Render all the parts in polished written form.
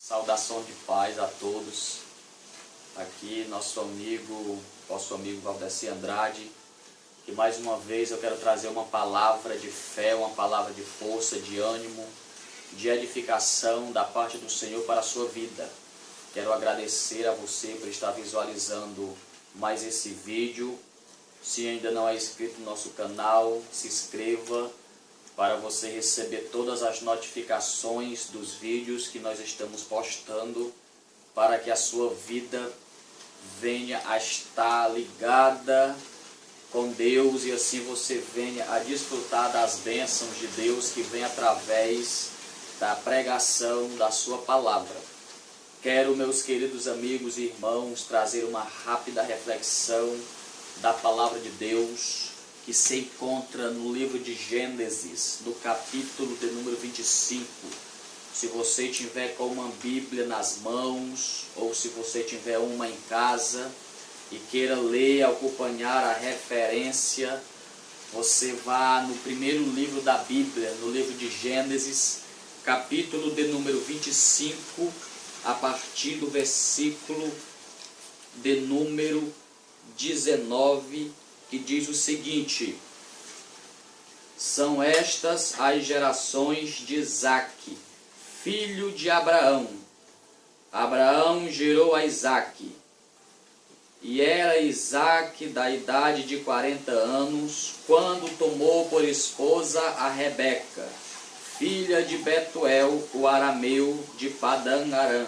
Saudação de paz a todos. Aqui vosso amigo Valdeci Andrade, que mais uma vez eu quero trazer uma palavra de fé, uma palavra de força, de ânimo, de edificação da parte do Senhor para a sua vida. Quero agradecer a você por estar visualizando mais esse vídeo. Se ainda não é inscrito no nosso canal, se inscreva para você receber todas as notificações dos vídeos que nós estamos postando, para que a sua vida venha a estar ligada com Deus e assim você venha a desfrutar das bênçãos de Deus que vem através da pregação da sua palavra. Quero, meus queridos amigos e irmãos, trazer uma rápida reflexão da palavra de Deus que se encontra no livro de Gênesis, no capítulo de número 25. Se você tiver com uma Bíblia nas mãos, ou se você tiver uma em casa e queira ler, acompanhar a referência, você vá no primeiro livro da Bíblia, no livro de Gênesis, capítulo de número 25, a partir do versículo de número 19, que diz o seguinte: são estas as gerações de Isaque, filho de Abraão. Abraão gerou a Isaque, e era Isaque da idade de 40 anos, quando tomou por esposa a Rebeca, filha de Betuel, o arameu de Padã Arã,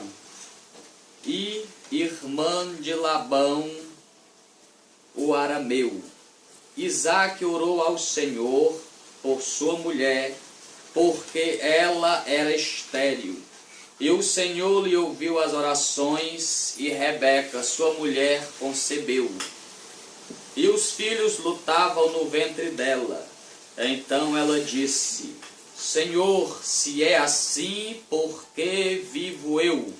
e irmã de Labão, o arameu. Isaque orou ao Senhor por sua mulher, porque ela era estéril. E o Senhor lhe ouviu as orações, e Rebeca, sua mulher, concebeu. E os filhos lutavam no ventre dela. Então ela disse: Senhor, se é assim, por que vivo eu?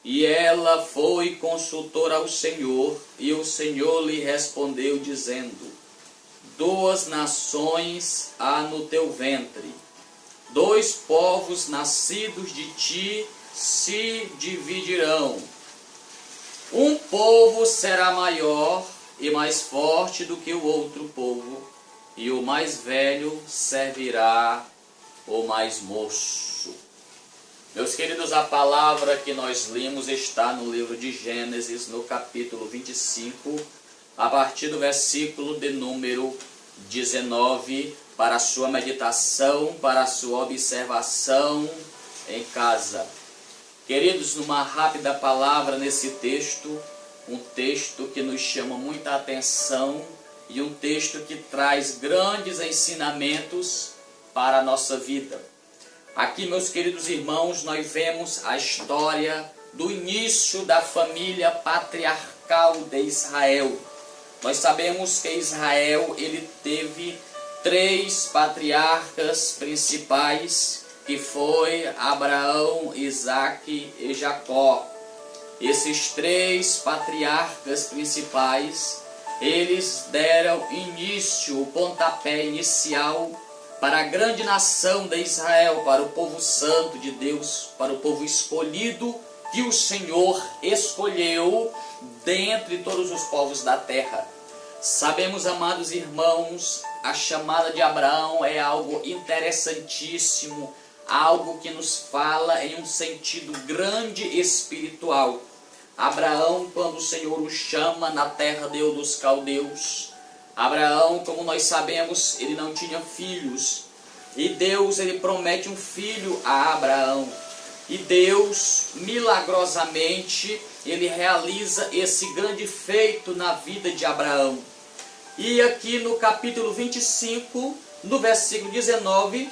E ela foi consultor ao Senhor, e o Senhor lhe respondeu, dizendo: 2 nações há no teu ventre, 2 povos nascidos de ti se dividirão. Um povo será maior e mais forte do que o outro povo, e o mais velho servirá o mais moço. Meus queridos, a palavra que nós lemos está no livro de Gênesis, no capítulo 25, a partir do versículo de número 19, para a sua meditação, para a sua observação em casa. Queridos, numa rápida palavra nesse texto, um texto que nos chama muita atenção e um texto que traz grandes ensinamentos para a nossa vida. Aqui, meus queridos irmãos, nós vemos a história do início da família patriarcal de Israel. Nós sabemos que Israel ele teve 3 patriarcas principais, que foi Abraão, Isaque e Jacó. Esses 3 patriarcas principais, eles deram início, o pontapé inicial para a grande nação de Israel, para o povo santo de Deus, para o povo escolhido que o Senhor escolheu dentre todos os povos da terra. Sabemos, amados irmãos, a chamada de Abraão é algo interessantíssimo, algo que nos fala em um sentido grande espiritual. Abraão, quando o Senhor o chama na terra de Ur dos Caldeus, Abraão, como nós sabemos, ele não tinha filhos, e Deus ele promete um filho a Abraão. E Deus, milagrosamente, ele realiza esse grande feito na vida de Abraão. E aqui no capítulo 25, no versículo 19,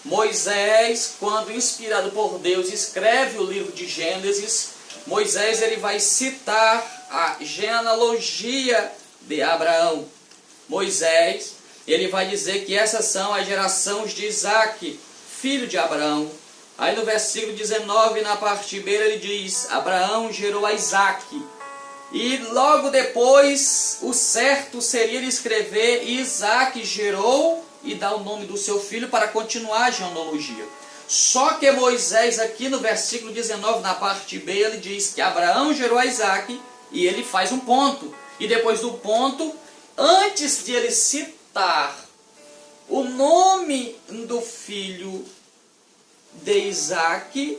Moisés, quando inspirado por Deus, escreve o livro de Gênesis. Moisés ele vai citar a genealogia de Abraão. Moisés ele vai dizer que essas são as gerações de Isaque, filho de Abraão. Aí no versículo 19, na parte B, ele diz: Abraão gerou a Isaque. E logo depois, o certo seria ele escrever: Isaque gerou, e dar o nome do seu filho para continuar a genealogia. Só que Moisés aqui no versículo 19, na parte B, ele diz que Abraão gerou a Isaque e ele faz um ponto. E depois do ponto, antes de ele citar o nome do filho de Isaque,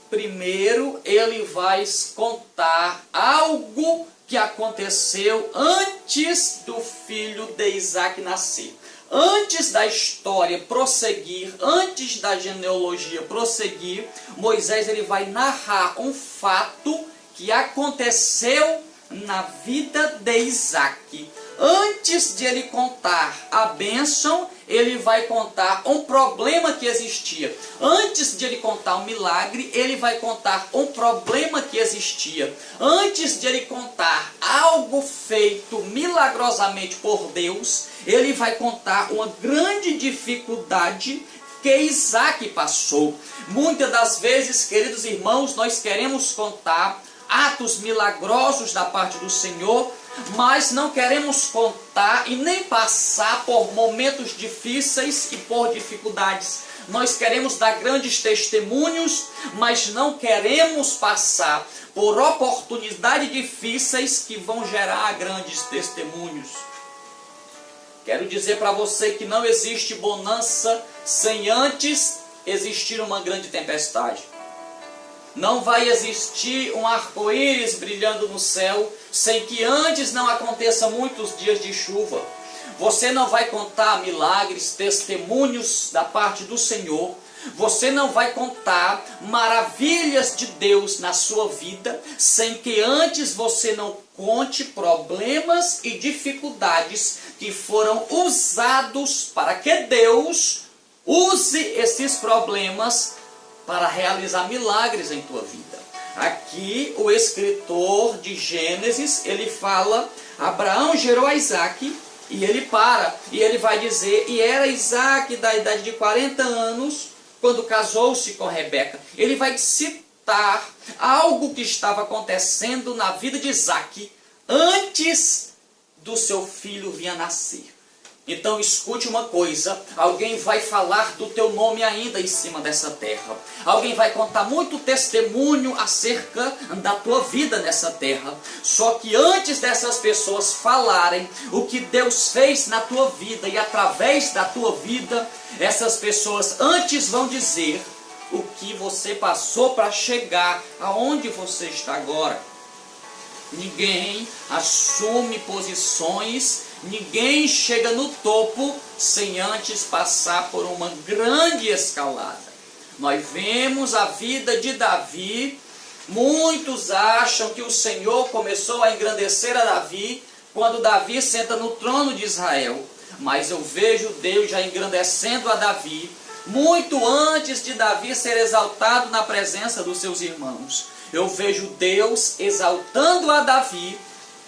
primeiro ele vai contar algo que aconteceu antes do filho de Isaque nascer. Antes da história prosseguir, antes da genealogia prosseguir, Moisés ele vai narrar um fato que aconteceu na vida de Isaque. Antes de ele contar a bênção, ele vai contar um problema que existia. Antes de ele contar um milagre, ele vai contar um problema que existia. Antes de ele contar algo feito milagrosamente por Deus, ele vai contar uma grande dificuldade que Isaque passou. Muitas das vezes, queridos irmãos, nós queremos contar atos milagrosos da parte do Senhor, mas não queremos contar e nem passar por momentos difíceis e por dificuldades. Nós queremos dar grandes testemunhos, mas não queremos passar por oportunidades difíceis que vão gerar grandes testemunhos. Quero dizer para você que não existe bonança sem antes existir uma grande tempestade. Não vai existir um arco-íris brilhando no céu sem que antes não aconteça muitos dias de chuva. Você não vai contar milagres, testemunhos da parte do Senhor. Você não vai contar maravilhas de Deus na sua vida sem que antes você não conte problemas e dificuldades que foram usados para que Deus use esses problemas para realizar milagres em tua vida. Aqui o escritor de Gênesis, ele fala, Abraão gerou a Isaque, e ele para, e ele vai dizer, e era Isaque da idade de 40 anos, quando casou-se com Rebeca. Ele vai citar algo que estava acontecendo na vida de Isaque, antes do seu filho vir a nascer. Então escute uma coisa, alguém vai falar do teu nome ainda em cima dessa terra. Alguém vai contar muito testemunho acerca da tua vida nessa terra. Só que antes dessas pessoas falarem o que Deus fez na tua vida e através da tua vida, essas pessoas antes vão dizer o que você passou para chegar aonde você está agora. Ninguém assume posições, ninguém chega no topo sem antes passar por uma grande escalada. Nós vemos a vida de Davi. Muitos acham que o Senhor começou a engrandecer a Davi quando Davi senta no trono de Israel. Mas eu vejo Deus já engrandecendo a Davi muito antes de Davi ser exaltado na presença dos seus irmãos. Eu vejo Deus exaltando a Davi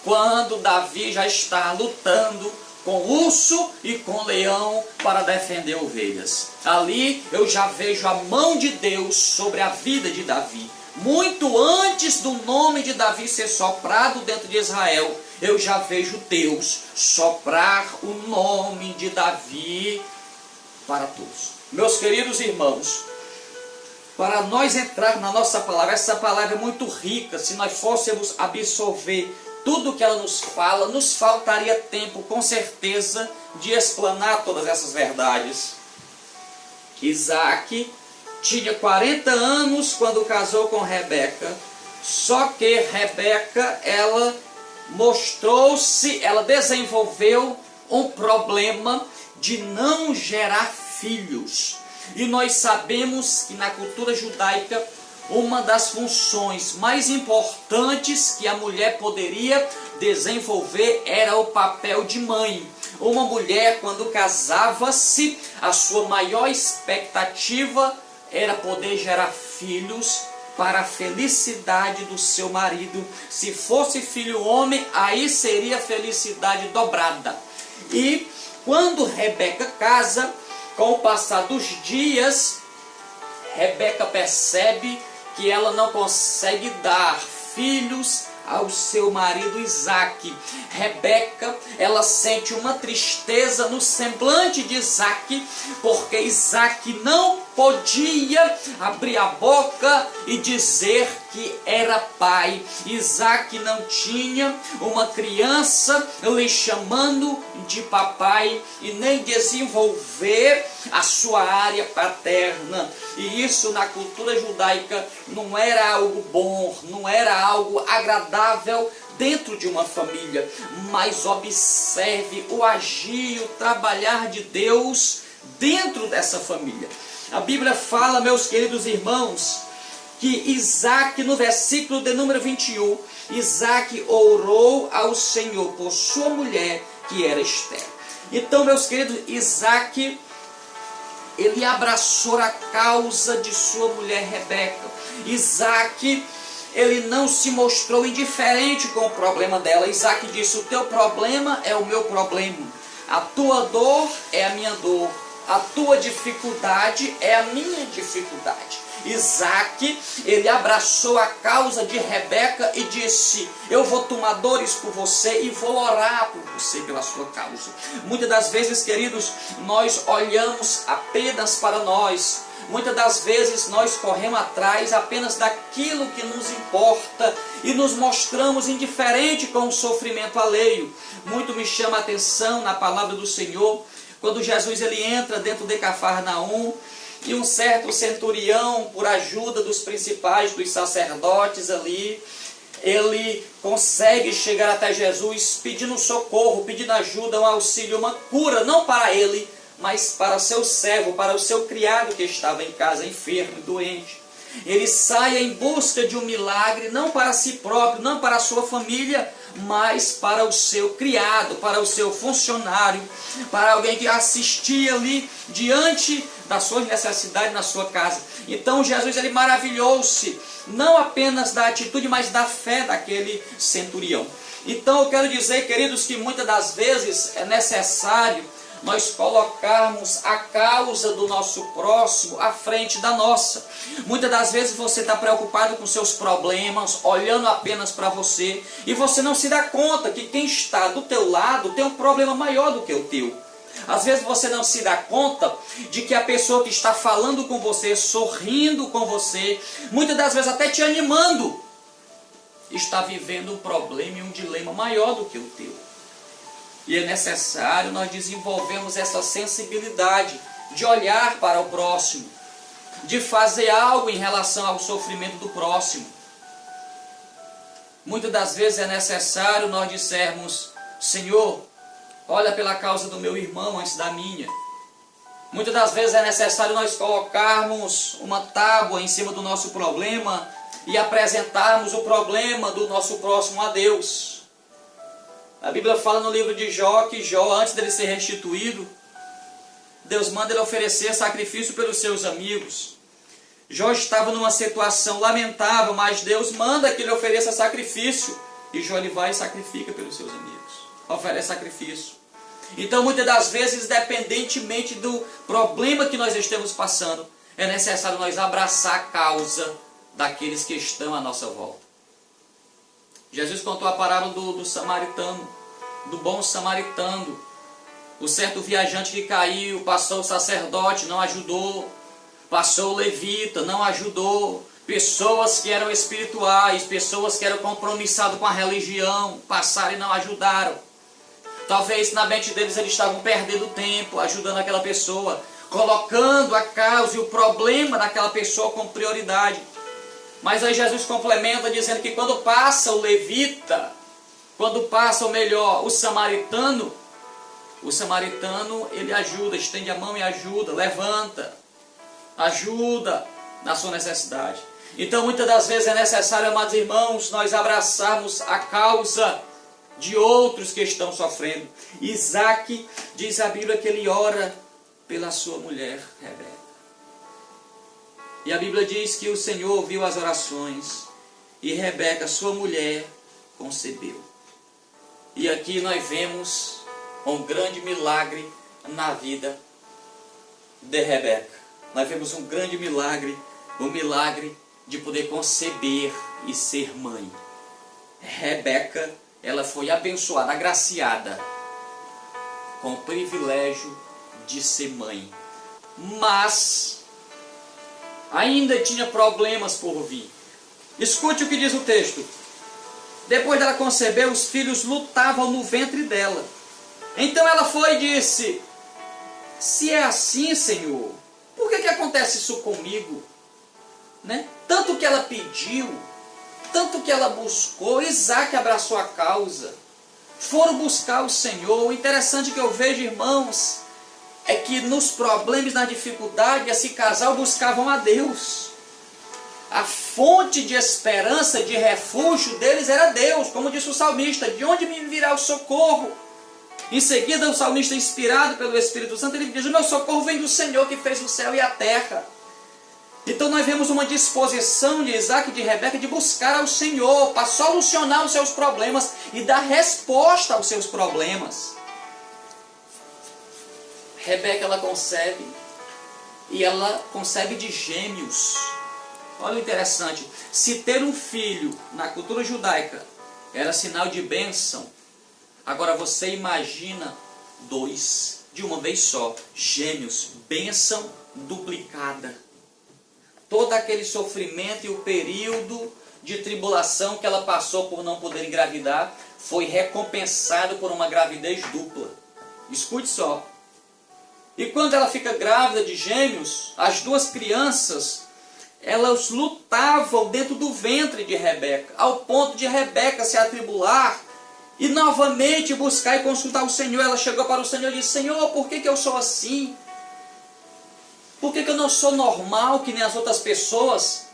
quando Davi já está lutando com urso e com leão para defender ovelhas. Ali eu já vejo a mão de Deus sobre a vida de Davi. Muito antes do nome de Davi ser soprado dentro de Israel, eu já vejo Deus soprar o nome de Davi para todos. Meus queridos irmãos, para nós entrar na nossa palavra, essa palavra é muito rica. Se nós fôssemos absorver tudo que ela nos fala, nos faltaria tempo, com certeza, de explanar todas essas verdades. Isaque tinha 40 anos quando casou com Rebeca. Só que Rebeca, ela mostrou-se, ela desenvolveu um problema de não gerar filhos. E nós sabemos que na cultura judaica, uma das funções mais importantes que a mulher poderia desenvolver era o papel de mãe. Uma mulher, quando casava-se, a sua maior expectativa era poder gerar filhos para a felicidade do seu marido. Se fosse filho homem, aí seria felicidade dobrada. E quando Rebeca casa, com o passar dos dias, Rebeca percebe que ela não consegue dar filhos ao seu marido Isaque. Rebeca, ela sente uma tristeza no semblante de Isaque, porque Isaque não podia abrir a boca e dizer que era pai. Isaac não tinha uma criança lhe chamando de papai e nem desenvolver a sua área paterna. E isso na cultura judaica não era algo bom, não era algo agradável dentro de uma família. Mas observe o agir, o trabalhar de Deus dentro dessa família. A Bíblia fala, meus queridos irmãos, que Isaac, no versículo de número 21, Isaac orou ao Senhor por sua mulher, que era Esther. Então, meus queridos, Isaac, ele abraçou a causa de sua mulher Rebeca. Isaac, ele não se mostrou indiferente com o problema dela. Isaac disse: o teu problema é o meu problema, a tua dor é a minha dor, a tua dificuldade é a minha dificuldade. Isaac, ele abraçou a causa de Rebeca e disse: eu vou tomar dores por você e vou orar por você pela sua causa. Muitas das vezes, queridos, nós olhamos apenas para nós. Muitas das vezes nós corremos atrás apenas daquilo que nos importa e nos mostramos indiferentes com o sofrimento alheio. Muito me chama a atenção na palavra do Senhor, quando Jesus ele entra dentro de Cafarnaum, e um certo centurião, por ajuda dos principais, dos sacerdotes ali, ele consegue chegar até Jesus pedindo socorro, pedindo ajuda, um auxílio, uma cura, não para ele, mas para seu servo, para o seu criado que estava em casa, enfermo e doente. Ele sai em busca de um milagre, não para si próprio, não para a sua família, mas para o seu criado, para o seu funcionário, para alguém que assistia ali diante das suas necessidades na sua casa. Então Jesus ele maravilhou-se, não apenas da atitude, mas da fé daquele centurião. Então eu quero dizer, queridos, que muitas das vezes é necessário nós colocarmos a causa do nosso próximo à frente da nossa. Muitas das vezes você está preocupado com seus problemas, olhando apenas para você, e você não se dá conta que quem está do teu lado tem um problema maior do que o teu. Às vezes você não se dá conta de que a pessoa que está falando com você, sorrindo com você, muitas das vezes até te animando, está vivendo um problema e um dilema maior do que o teu. E é necessário nós desenvolvermos essa sensibilidade de olhar para o próximo, de fazer algo em relação ao sofrimento do próximo. Muitas das vezes é necessário nós dissermos: Senhor, olha pela causa do meu irmão antes da minha. Muitas das vezes é necessário nós colocarmos uma tábua em cima do nosso problema e apresentarmos o problema do nosso próximo a Deus. A Bíblia fala no livro de Jó que Jó, antes dele ser restituído, Deus manda ele oferecer sacrifício pelos seus amigos. Jó estava numa situação lamentável, mas Deus manda que ele ofereça sacrifício. E Jó ele vai e sacrifica pelos seus amigos. Oferece sacrifício. Então, muitas das vezes, independentemente do problema que nós estamos passando, é necessário nós abraçar a causa daqueles que estão à nossa volta. Jesus contou a parábola do samaritano, do bom samaritano. O certo viajante que caiu, passou o sacerdote, não ajudou. Passou o levita, não ajudou. Pessoas que eram espirituais, pessoas que eram compromissadas com a religião, passaram e não ajudaram. Talvez na mente deles eles estavam perdendo tempo, ajudando aquela pessoa, colocando a causa e o problema daquela pessoa como prioridade. Mas aí Jesus complementa dizendo que quando passa o levita, quando passa, ou melhor, o samaritano ele ajuda, estende a mão e ajuda, levanta, ajuda na sua necessidade. Então muitas das vezes é necessário, amados irmãos, nós abraçarmos a causa de outros que estão sofrendo. Isaac, diz a Bíblia que ele ora pela sua mulher Rebeca. E a Bíblia diz que o Senhor ouviu as orações e Rebeca, sua mulher, concebeu. E aqui nós vemos um grande milagre na vida de Rebeca. Nós vemos um grande milagre, o milagre de poder conceber e ser mãe. Rebeca, ela foi abençoada, agraciada com o privilégio de ser mãe. Mas ainda tinha problemas por vir. Escute o que diz o texto. Depois dela conceber, os filhos lutavam no ventre dela. Então ela foi e disse: se é assim, Senhor, por que acontece isso comigo? Né? Tanto que ela pediu, tanto que ela buscou, Isaac abraçou a causa. Foram buscar o Senhor. O interessante que eu vejo, irmãos, é que nos problemas, na dificuldade, esse casal buscavam a Deus. A fonte de esperança, de refúgio deles era Deus, como disse o salmista: de onde me virá o socorro? Em seguida, o salmista, inspirado pelo Espírito Santo, ele diz: o meu socorro vem do Senhor que fez o céu e a terra. Então nós vemos uma disposição de Isaac e de Rebeca de buscar ao Senhor para solucionar os seus problemas e dar resposta aos seus problemas. Rebeca, ela concebe, e ela concebe de gêmeos. Olha o interessante, se ter um filho na cultura judaica era sinal de bênção, agora você imagina 2 de uma vez só, gêmeos, bênção duplicada. Todo aquele sofrimento e o período de tribulação que ela passou por não poder engravidar foi recompensado por uma gravidez dupla. Escute só. E quando ela fica grávida de gêmeos, as 2 crianças, elas lutavam dentro do ventre de Rebeca, ao ponto de Rebeca se atribular e novamente buscar e consultar o Senhor. Ela chegou para o Senhor e disse: Senhor, por que eu sou assim? Por que eu não sou normal que nem as outras pessoas?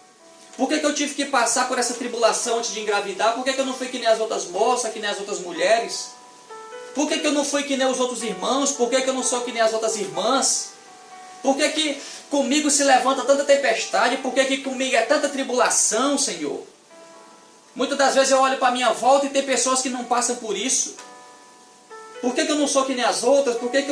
Por que eu tive que passar por essa tribulação antes de engravidar? Por que eu não fui que nem as outras moças, que nem as outras mulheres? Por que eu não fui que nem os outros irmãos? Por que eu não sou que nem as outras irmãs? Por que comigo se levanta tanta tempestade? Por que comigo é tanta tribulação, Senhor? Muitas das vezes eu olho para a minha volta e tem pessoas que não passam por isso. Por que eu não sou que nem as outras? Por que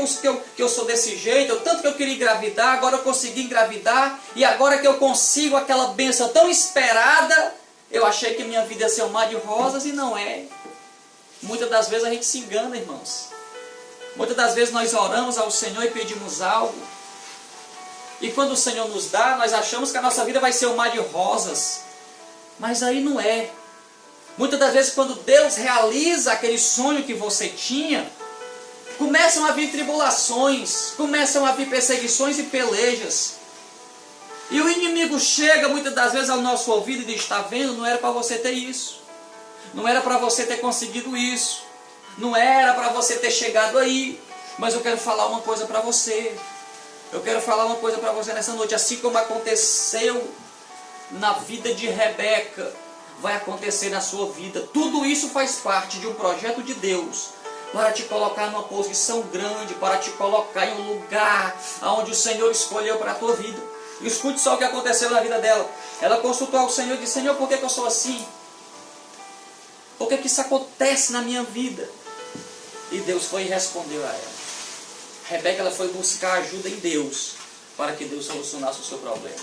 eu sou desse jeito? Tanto que eu queria engravidar, agora eu consegui engravidar. E agora que eu consigo aquela bênção tão esperada, eu achei que minha vida ia ser um mar de rosas e não é. Muitas das vezes a gente se engana, irmãos. Muitas das vezes nós oramos ao Senhor e pedimos algo. E quando o Senhor nos dá, nós achamos que a nossa vida vai ser um mar de rosas. Mas aí não é. Muitas das vezes quando Deus realiza aquele sonho que você tinha, começam a vir tribulações, começam a vir perseguições e pelejas. E o inimigo chega muitas das vezes ao nosso ouvido e diz: está vendo, não era para você ter isso. Não era para você ter conseguido isso. Não era para você ter chegado aí. Mas eu quero falar uma coisa para você. Eu quero falar uma coisa para você nessa noite. Assim como aconteceu na vida de Rebeca, vai acontecer na sua vida. Tudo isso faz parte de um projeto de Deus para te colocar numa posição grande, para te colocar em um lugar onde o Senhor escolheu para a tua vida. E escute só o que aconteceu na vida dela. Ela consultou ao Senhor e disse: Senhor, por que eu sou assim? Por que isso acontece na minha vida? E Deus foi e respondeu a ela. Rebeca, ela foi buscar ajuda em Deus para que Deus solucionasse o seu problema.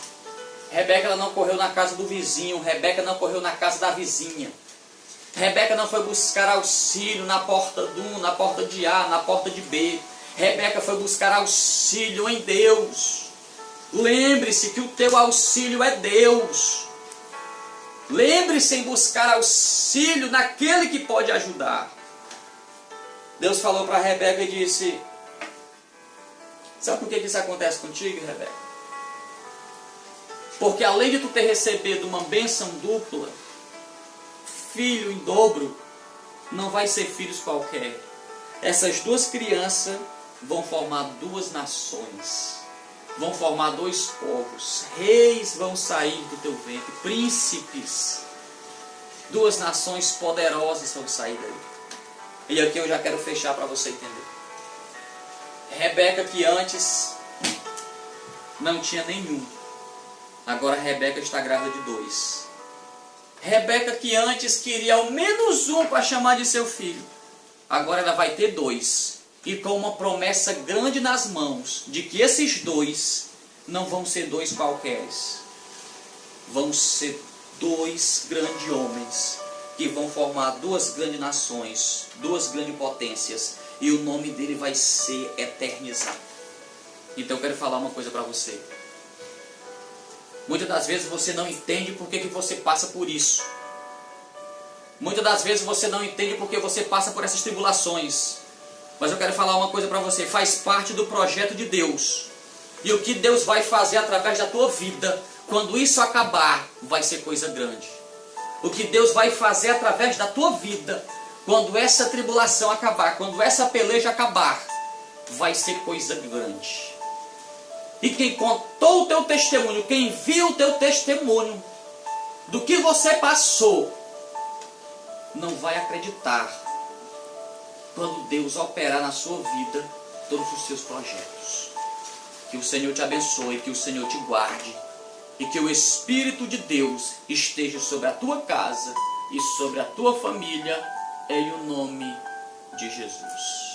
Rebeca, ela não correu na casa do vizinho. Rebeca não correu na casa da vizinha. Rebeca não foi buscar auxílio na porta de um, na porta de A, na porta de B. Rebeca foi buscar auxílio em Deus. Lembre-se que o teu auxílio é Deus. Lembre-se em buscar auxílio naquele que pode ajudar. Deus falou para Rebeca e disse: sabe por que isso acontece contigo, Rebeca? Porque além de tu ter recebido uma bênção dupla, filho em dobro, não vai ser filhos qualquer. Essas 2 crianças vão formar 2 nações. Vão formar 2 povos. Reis vão sair do teu ventre. Príncipes. 2 nações poderosas vão sair daí. E aqui eu já quero fechar para você entender. Rebeca, que antes não tinha nenhum, agora Rebeca está grávida de 2. Rebeca, que antes queria ao menos um para chamar de seu filho, agora ela vai ter 2. E com uma promessa grande nas mãos, de que esses 2 não vão ser 2 qualqueres. Vão ser 2 grandes homens, que vão formar 2 grandes nações, 2 grandes potências. E o nome dele vai ser eternizado. Então eu quero falar uma coisa para você. Muitas das vezes você não entende por que você passa por isso. Muitas das vezes você não entende por que você passa por essas tribulações. Mas eu quero falar uma coisa para você, faz parte do projeto de Deus. E o que Deus vai fazer através da tua vida, quando isso acabar, vai ser coisa grande. O que Deus vai fazer através da tua vida, quando essa tribulação acabar, quando essa peleja acabar, vai ser coisa grande. E quem contou o teu testemunho, quem viu o teu testemunho, do que você passou, não vai acreditar quando Deus operar na sua vida todos os seus projetos. Que o Senhor te abençoe, que o Senhor te guarde e que o Espírito de Deus esteja sobre a tua casa e sobre a tua família, em o nome de Jesus.